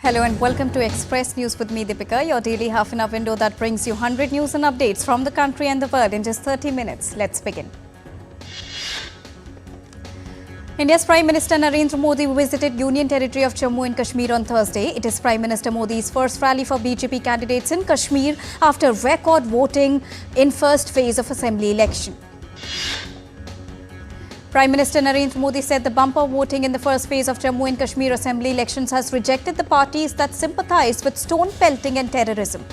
Hello and welcome to Express News with me, Deepika, your daily half-an-hour window that brings you 100 news and updates from the country and the world in just 30 minutes. Let's begin. India's Prime Minister Narendra Modi visited Union Territory of Jammu and Kashmir on Thursday. It is Prime Minister Modi's first rally for BJP candidates in Kashmir after record voting in first phase of assembly election. Prime Minister Narendra Modi said the bumper voting in the first phase of Jammu and Kashmir assembly elections has rejected the parties that sympathize with stone pelting and terrorism.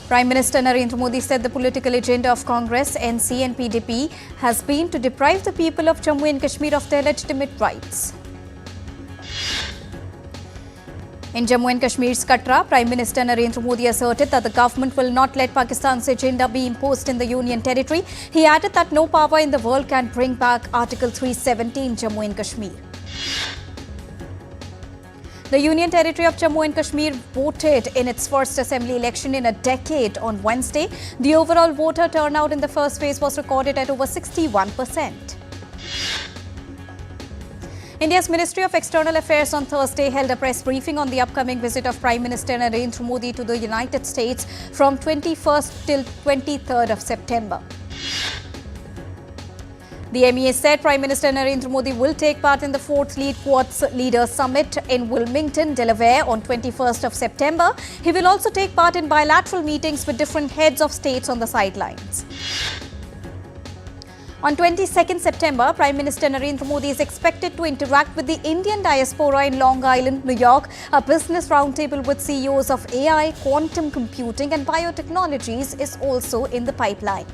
Prime Minister Narendra Modi said the political agenda of Congress, NC and PDP has been to deprive the people of Jammu and Kashmir of their legitimate rights. In Jammu and Kashmir's Katra, Prime Minister Narendra Modi asserted that the government will not let Pakistan's agenda be imposed in the Union Territory. He added that no power in the world can bring back Article 370 in Jammu and Kashmir. The Union Territory of Jammu and Kashmir voted in its first assembly election in a decade on Wednesday. The overall voter turnout in the first phase was recorded at over 61%. India's Ministry of External Affairs on Thursday held a press briefing on the upcoming visit of Prime Minister Narendra Modi to the United States from 21st till 23rd of September. The MEA said Prime Minister Narendra Modi will take part in the 4th Lead Quads Leaders Summit in Wilmington, Delaware on 21st of September. He will also take part in bilateral meetings with different heads of states on the sidelines. On 22nd September, Prime Minister Narendra Modi is expected to interact with the Indian diaspora in Long Island, New York. A business roundtable with CEOs of AI, quantum computing and biotechnologies is also in the pipeline.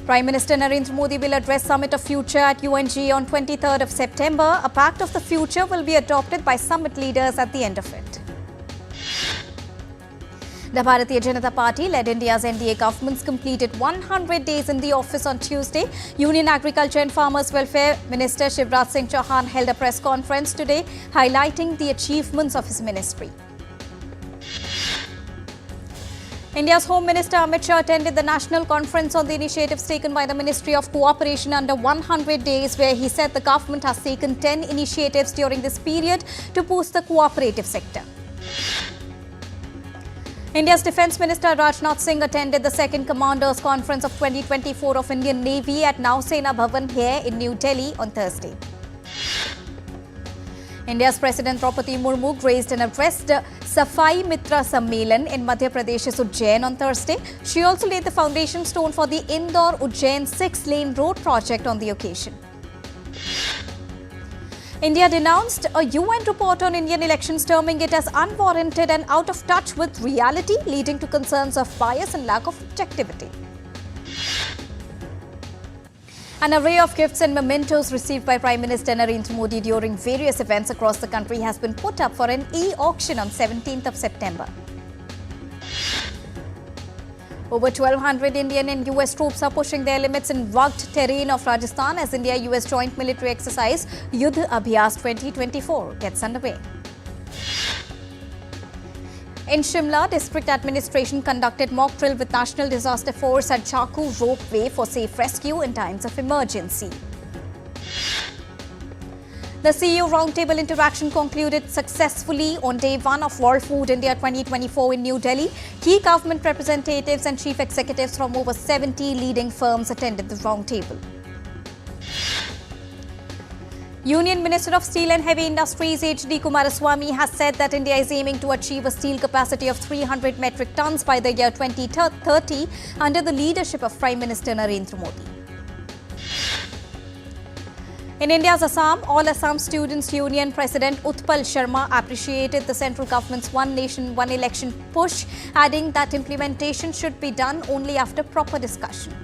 Prime Minister Narendra Modi will address Summit of Future at UNG on 23rd of September. A pact of the future will be adopted by summit leaders at the end of it. The Bharatiya Janata Party led India's NDA governments completed 100 days in the office on Tuesday. Union Agriculture and Farmers Welfare Minister Shivraj Singh Chauhan held a press conference today highlighting the achievements of his ministry. India's Home Minister Amit Shah attended the national conference on the initiatives taken by the Ministry of Cooperation under 100 days, where he said the government has taken 10 initiatives during this period to boost the cooperative sector. India's Defence Minister Rajnath Singh attended the second Commanders Conference of 2024 of Indian Navy at Nausena Bhavan here in New Delhi on Thursday. India's President Draupadi Murmu graced and addressed Safai Mitra Sammelan in Madhya Pradesh's Ujjain on Thursday. She also laid the foundation stone for the Indore-Ujjain 6-lane road project on the occasion. India denounced a UN report on Indian elections, terming it as unwarranted and out of touch with reality, leading to concerns of bias and lack of objectivity. An array of gifts and mementos received by Prime Minister Narendra Modi during various events across the country has been put up for an e-auction on 17th of September. Over 1,200 Indian and US troops are pushing their limits in rugged terrain of Rajasthan as India-US joint military exercise Yudh Abhyas 2024 gets underway. In Shimla, district administration conducted mock drill with National Disaster Force at Chaku Ropeway for safe rescue in times of emergency. The CEO Roundtable interaction concluded successfully on day 1 of World Food India 2024 in New Delhi. Key government representatives and chief executives from over 70 leading firms attended the roundtable. Union Minister of Steel and Heavy Industries H.D. Kumaraswamy has said that India is aiming to achieve a steel capacity of 300 metric tons by the year 2030 under the leadership of Prime Minister Narendra Modi. In India's Assam, All Assam Students Union President Utpal Sharma appreciated the central government's One Nation, One Election push, adding that implementation should be done only after proper discussion.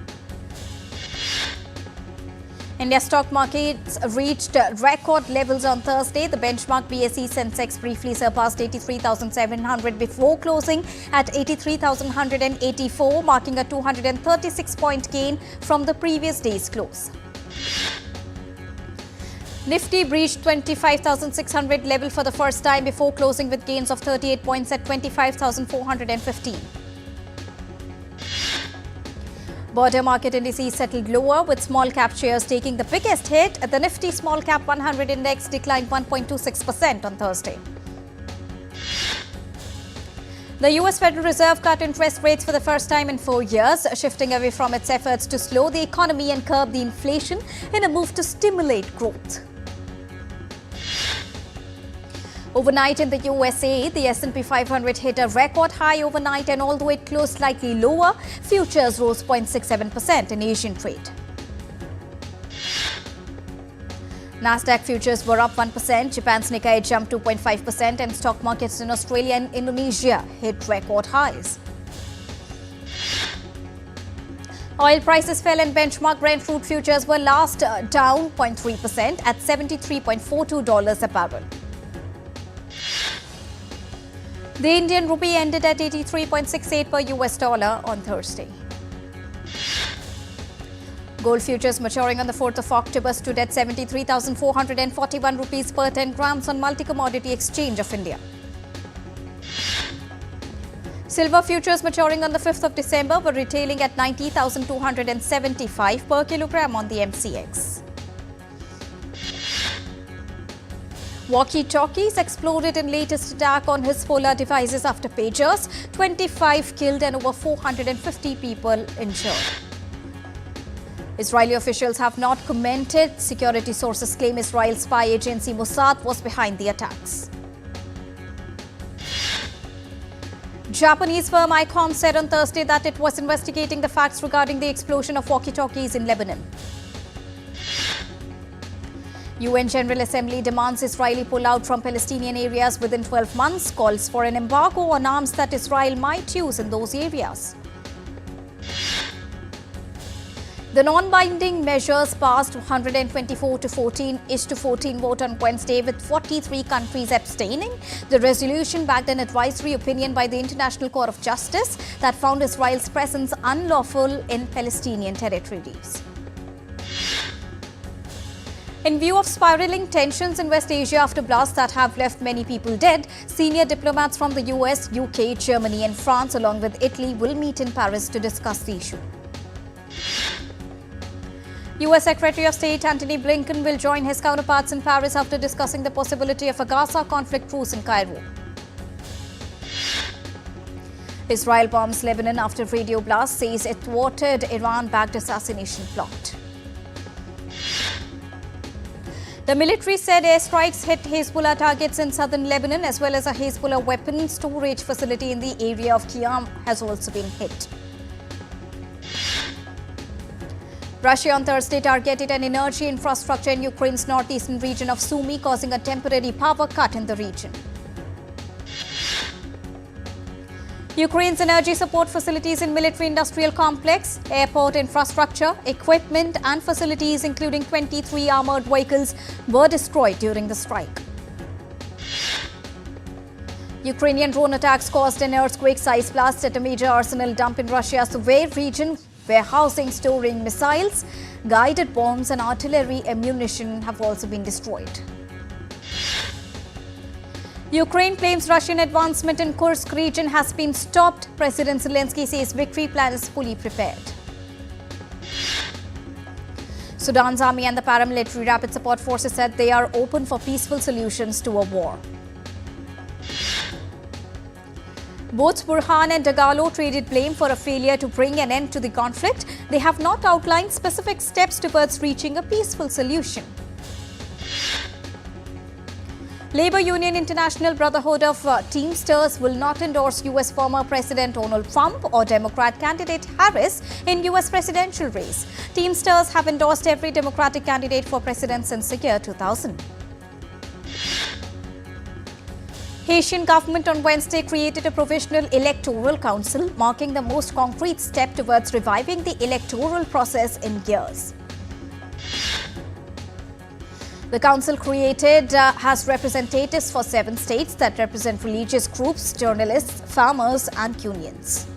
India's stock markets reached record levels on Thursday. The benchmark BSE Sensex briefly surpassed 83,700 before closing at 83,184, marking a 236-point gain from the previous day's close. Nifty breached 25,600 level for the first time before closing with gains of 38 points at 25,415. Border market indices settled lower with small cap shares taking the biggest hit. The Nifty Small Cap 100 index declined 1.26% on Thursday. The US Federal Reserve cut interest rates for the first time in 4 years, shifting away from its efforts to slow the economy and curb the inflation in a move to stimulate growth. Overnight in the USA, the S&P 500 hit a record high overnight, and although it closed slightly lower, futures rose 0.67% in Asian trade. Nasdaq futures were up 1%, Japan's Nikkei jumped 2.5%, and stock markets in Australia and Indonesia hit record highs. Oil prices fell and benchmark Brent crude futures were last down 0.3% at $73.42 a barrel. The Indian rupee ended at 83.68 per US dollar on Thursday. Gold futures maturing on the 4th of October stood at 73,441 rupees per 10 grams on Multi-Commodity Exchange of India. Silver futures maturing on the 5th of December were retailing at 90,275 per kilogram on the MCX. Walkie-talkies exploded in latest attack on Hezbollah devices after pagers. 25 killed and over 450 people injured. Israeli officials have not commented. Security sources claim Israel's spy agency Mossad was behind the attacks. Japanese firm ICOM said on Thursday that it was investigating the facts regarding the explosion of walkie-talkies in Lebanon. UN General Assembly demands Israeli pull out from Palestinian areas within 12 months, calls for an embargo on arms that Israel might use in those areas. The non-binding measures passed 124 to 14 vote on Wednesday, with 43 countries abstaining. The resolution backed an advisory opinion by the International Court of Justice that found Israel's presence unlawful in Palestinian territories. In view of spiraling tensions in West Asia after blasts that have left many people dead, senior diplomats from the US, UK, Germany and France along with Italy will meet in Paris to discuss the issue. US Secretary of State Antony Blinken will join his counterparts in Paris after discussing the possibility of a Gaza conflict truce in Cairo. Israel bombs Lebanon after radio blast, says it thwarted Iran-backed assassination plot. The military said airstrikes hit Hezbollah targets in southern Lebanon, as well as a Hezbollah weapon storage facility in the area of Qiyam has also been hit. Russia on Thursday targeted an energy infrastructure in Ukraine's northeastern region of Sumy, causing a temporary power cut in the region. Ukraine's energy support facilities in military-industrial complex, airport infrastructure, equipment and facilities including 23 armoured vehicles were destroyed during the strike. Ukrainian drone attacks caused an earthquake-sized blast at a major arsenal dump in Russia's Tver region, warehousing storing missiles, guided bombs and artillery ammunition have also been destroyed. Ukraine claims Russian advancement in Kursk region has been stopped. President Zelensky says victory plan is fully prepared. Sudan's army and the paramilitary rapid support forces said they are open for peaceful solutions to a war. Both Burhan and Dagalo traded blame for a failure to bring an end to the conflict. They have not outlined specific steps towards reaching a peaceful solution. Labour Union International Brotherhood of Teamsters will not endorse US former President Donald Trump or Democrat candidate Harris in US presidential race. Teamsters have endorsed every Democratic candidate for president since the year 2000. Haitian government on Wednesday created a provisional electoral council, marking the most concrete step towards reviving the electoral process in years. The council created has representatives for 7 states that represent religious groups, journalists, farmers and unions.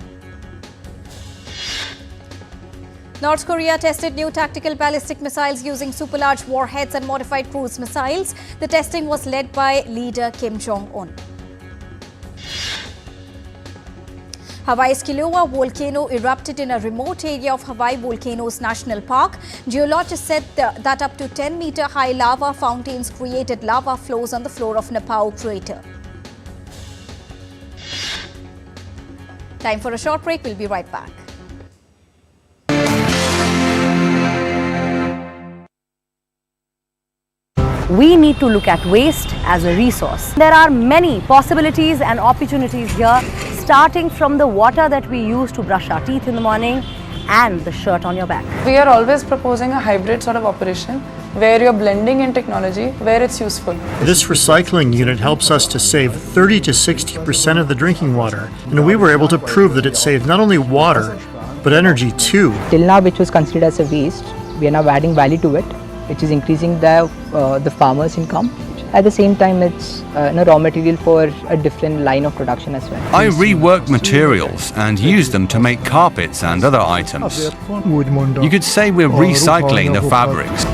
North Korea tested new tactical ballistic missiles using super-large warheads and modified cruise missiles. The testing was led by leader Kim Jong-un. Hawaii's Kilauea volcano erupted in a remote area of Hawaii Volcanoes National Park. Geologists said that up to 10-meter high lava fountains created lava flows on the floor of Napao crater. Time for a short break. We'll be right back. We need to look at waste as a resource. There are many possibilities and opportunities here, starting from the water that we use to brush our teeth in the morning and the shirt on your back. We are always proposing a hybrid sort of operation where you're blending in technology where it's useful. This recycling unit helps us to save 30 to 60% of the drinking water, and we were able to prove that it saved not only water but energy too. Till now, which was considered as a waste, we are now adding value to it, which is increasing the farmer's income. At the same time, it's raw material for a different line of production as well. I rework materials and use them to make carpets and other items. You could say we're recycling the fabrics.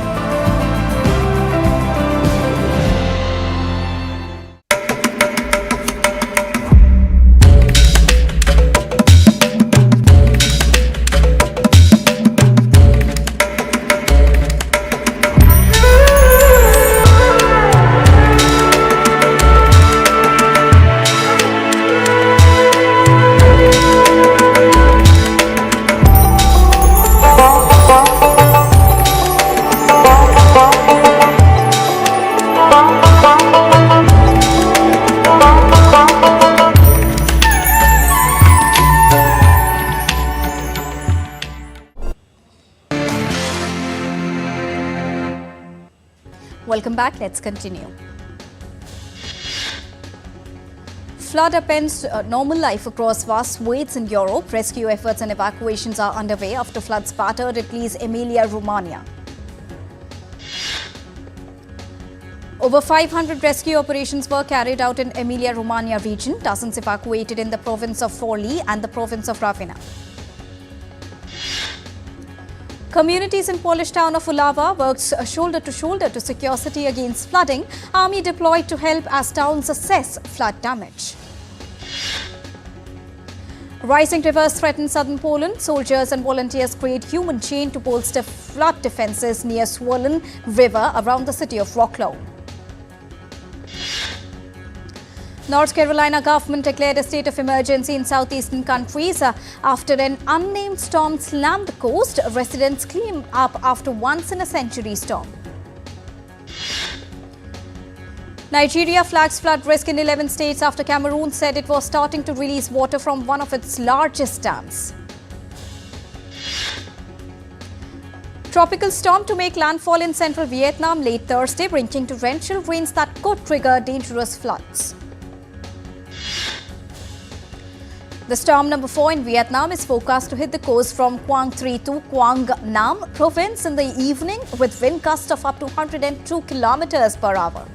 Welcome back. Let's continue. Flood upends normal life across vast swathes in Europe. Rescue efforts and evacuations are underway after floods battered Italy's Emilia-Romagna. Over 500 rescue operations were carried out in Emilia-Romagna region. Dozens evacuated in the province of Forlì and the province of Ravenna. Communities in Polish town of Ulava worked shoulder to shoulder to secure city against flooding. Army deployed to help as towns assess flood damage. Rising rivers threaten southern Poland. Soldiers and volunteers create human chain to bolster flood defences near swollen river around the city of Wrocław. North Carolina government declared a state of emergency in southeastern countries after an unnamed storm slammed the coast. Residents clean up after once-in-a-century storm. Nigeria flags flood risk in 11 states after Cameroon said it was starting to release water from one of its largest dams. Tropical storm to make landfall in central Vietnam late Thursday, bringing torrential rains that could trigger dangerous floods. The storm number 4 in Vietnam is forecast to hit the coast from Quang Tri to Quang Nam province in the evening with wind gusts of up to 102 kilometers per hour.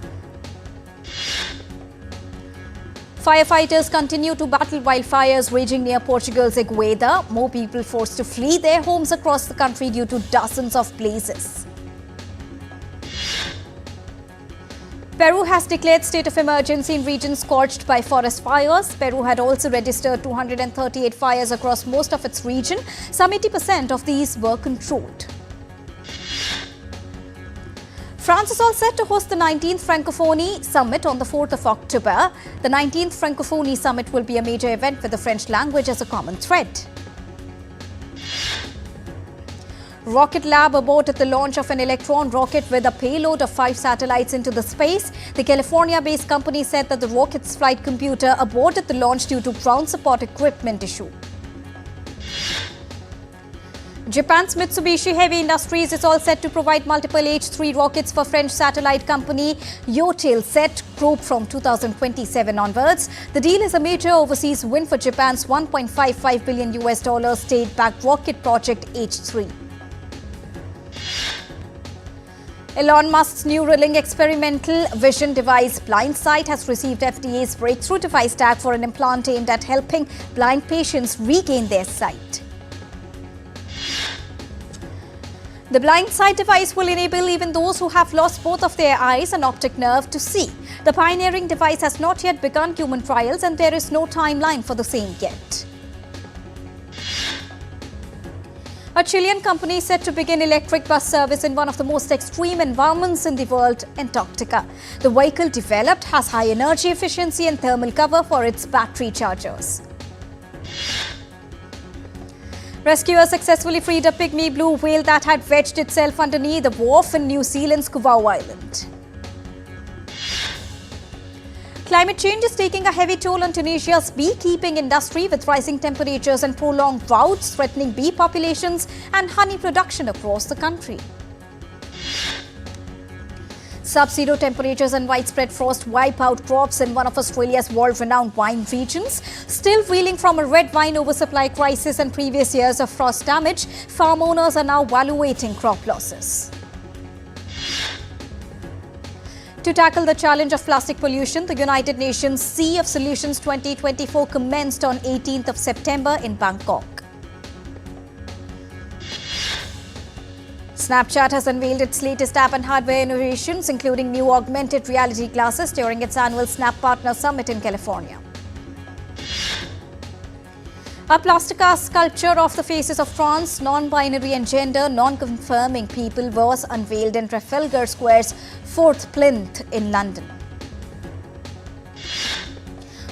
Firefighters continue to battle wildfires raging near Portugal's Igueda. More people forced to flee their homes across the country due to dozens of blazes. Peru has declared state of emergency in regions scorched by forest fires. Peru had also registered 238 fires across most of its region. Some 80% of these were controlled. France is all set to host the 19th Francophonie Summit on the 4th of October. The 19th Francophonie Summit will be a major event with the French language as a common thread. Rocket Lab aborted the launch of an Electron rocket with a payload of 5 satellites into the space. The California-based company said that the rocket's flight computer aborted the launch due to ground support equipment issue. Japan's Mitsubishi Heavy Industries is all set to provide multiple H-3 rockets for French satellite company Eutelsat Group from 2027 onwards. The deal is a major overseas win for Japan's $1.55 billion state-backed rocket project H-3. Elon Musk's Neuralink experimental vision device BlindSight has received FDA's breakthrough device tag for an implant aimed at helping blind patients regain their sight. The BlindSight device will enable even those who have lost both of their eyes and optic nerve to see. The pioneering device has not yet begun human trials and there is no timeline for the same yet. A Chilean company set to begin electric bus service in one of the most extreme environments in the world, Antarctica. The vehicle developed has high energy efficiency and thermal cover for its battery chargers. Rescuers successfully freed a pygmy blue whale that had wedged itself underneath the wharf in New Zealand's Cuvau Island. Climate change is taking a heavy toll on Tunisia's beekeeping industry, with rising temperatures and prolonged droughts threatening bee populations and honey production across the country. Sub-zero temperatures and widespread frost wipe out crops in one of Australia's world-renowned wine regions. Still reeling from a red wine oversupply crisis and previous years of frost damage, farm owners are now evaluating crop losses. To tackle the challenge of plastic pollution, the United Nations Sea of Solutions 2024 commenced on 18th of September in Bangkok. Snapchat has unveiled its latest app and hardware innovations, including new augmented reality glasses during its annual Snap Partner Summit in California. A plasticast sculpture of the faces of trans, non-binary and gender non-confirming people was unveiled in Trafalgar Square's 4th plinth in London.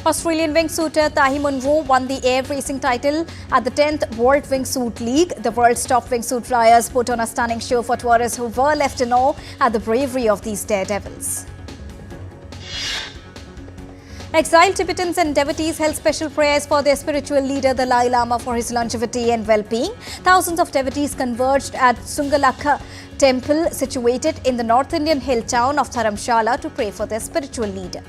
Australian wingsuiter Tahi Munro won the air racing title at the 10th World Wingsuit League. The world's top wingsuit flyers put on a stunning show for tourists who were left in awe at the bravery of these daredevils. Exiled Tibetans and devotees held special prayers for their spiritual leader Dalai Lama for his longevity and well-being. Thousands of devotees converged at Sungalakha temple situated in the North Indian hill town of Dharamshala to pray for their spiritual leader.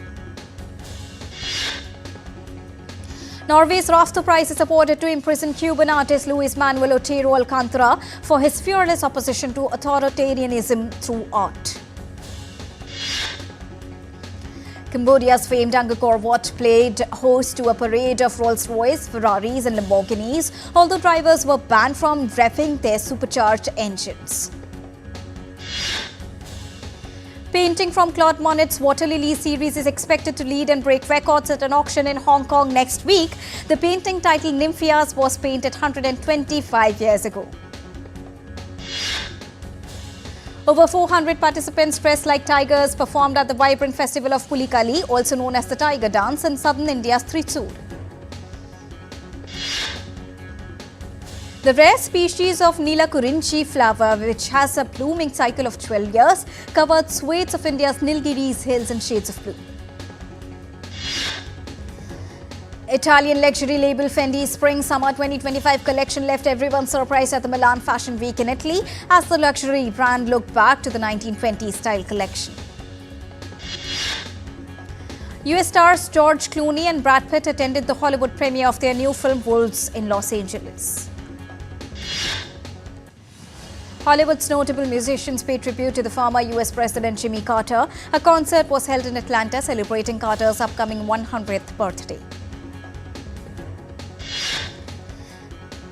Norway's Rafto Prize is awarded to imprisoned Cuban artist Luis Manuel Otero Alcantara for his fearless opposition to authoritarianism through art. Cambodia's famed Angkor Wat played host to a parade of Rolls-Royce, Ferraris and Lamborghinis, although drivers were banned from revving their supercharged engines. Painting from Claude Monet's Water Lily series is expected to lead and break records at an auction in Hong Kong next week. The painting, titled Nymphias, was painted 125 years ago. Over 400 participants dressed like tigers performed at the vibrant festival of Pulikali, also known as the Tiger Dance, in southern India's Thrissur. The rare species of Nila Kurinchi flower, which has a blooming cycle of 12 years, covered swathes of India's Nilgiris hills in shades of blue. Italian luxury label Fendi's Spring-Summer 2025 collection left everyone surprised at the Milan Fashion Week in Italy, as the luxury brand looked back to the 1920s style collection. US stars George Clooney and Brad Pitt attended the Hollywood premiere of their new film Wolves in Los Angeles. Hollywood's notable musicians paid tribute to the former US President Jimmy Carter. A concert was held in Atlanta celebrating Carter's upcoming 100th birthday.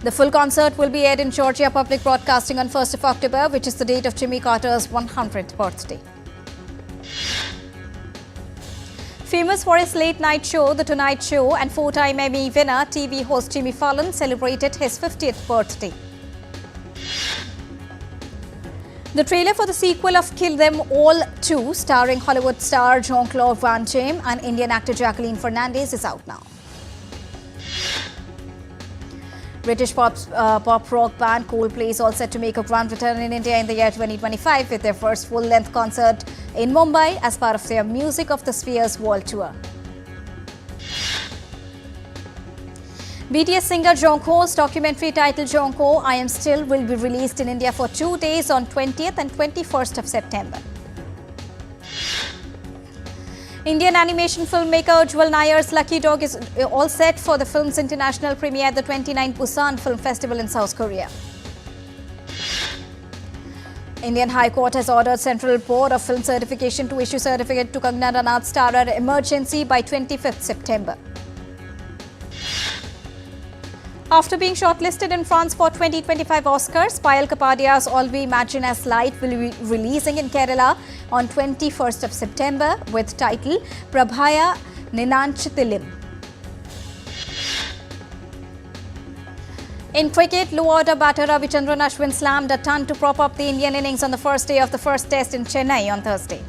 The full concert will be aired in Georgia Public Broadcasting on 1st of October, which is the date of Jimmy Carter's 100th birthday. Famous for his late-night show, The Tonight Show, and four-time Emmy winner TV host Jimmy Fallon celebrated his 50th birthday. The trailer for the sequel of Kill Them All 2, starring Hollywood star Jean-Claude Van Damme and Indian actor Jacqueline Fernandez, is out now. British pop rock band Coldplay is all set to make a grand return in India in the year 2025 with their first full-length concert in Mumbai as part of their Music of the Spheres World Tour. BTS singer Jungkook's documentary titled Jungkook, I Am Still will be released in India for 2 days on 20th and 21st of September. Indian animation filmmaker Ujjwal Nayar's Lucky Dog is all set for the film's international premiere at the 29th Busan Film Festival in South Korea. Indian High Court has ordered Central Board of Film Certification to issue certificate to Kangana Ranaut's starrer Emergency by 25th September. After being shortlisted in France for 2025 Oscars, Payal Kapadia's All We Imagine as Light will be releasing in Kerala on 21st of September with title Prabhaya Ninanchithilim. In cricket, low-order batter Ravichandran Ashwin slammed a ton to prop up the Indian innings on the first day of the first test in Chennai on Thursday.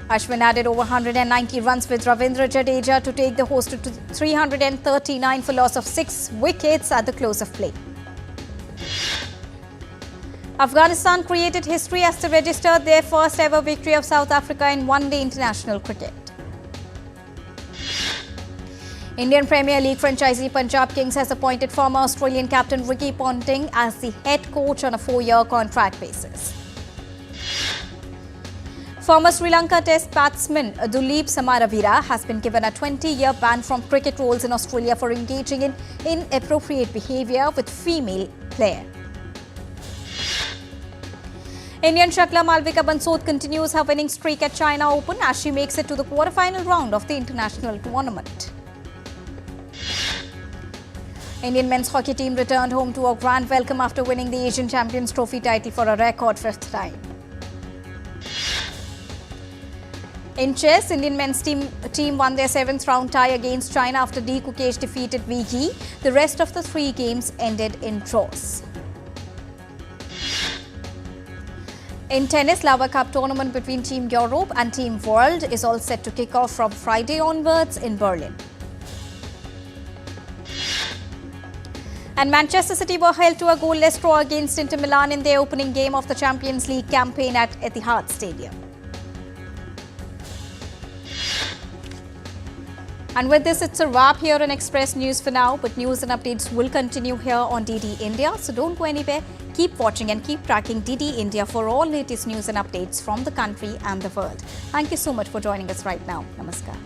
Ashwin added over 190 runs with Ravindra Jadeja to take the host to 339 for loss of 6 wickets at the close of play. Afghanistan created history as they registered their first ever victory of South Africa in one-day international cricket. Indian Premier League franchisee Punjab Kings has appointed former Australian captain Ricky Ponting as the head coach on a 4-year contract basis. Former Sri Lanka Test batsman Duleep Samaravira has been given a 20-year ban from cricket roles in Australia for engaging in inappropriate behaviour with female player. Indian Shakla Malvika Bansod continues her winning streak at China Open as she makes it to the quarter-final round of the international tournament. Indian men's hockey team returned home to a grand welcome after winning the Asian Champions Trophy title for a record 5th time. In chess, Indian men's team won their 7th round tie against China after D. Kukesh defeated Wei Yi. The rest of the 3 games ended in draws. In tennis, Lava Cup tournament between Team Europe and Team World is all set to kick off from Friday onwards in Berlin. And Manchester City were held to a goalless draw against Inter Milan in their opening game of the Champions League campaign at Etihad Stadium. And with this, it's a wrap here on Express News for now, but news and updates will continue here on DD India. So don't go anywhere. Keep watching and keep tracking DD India for all latest news and updates from the country and the world. Thank you so much for joining us right now. Namaskar.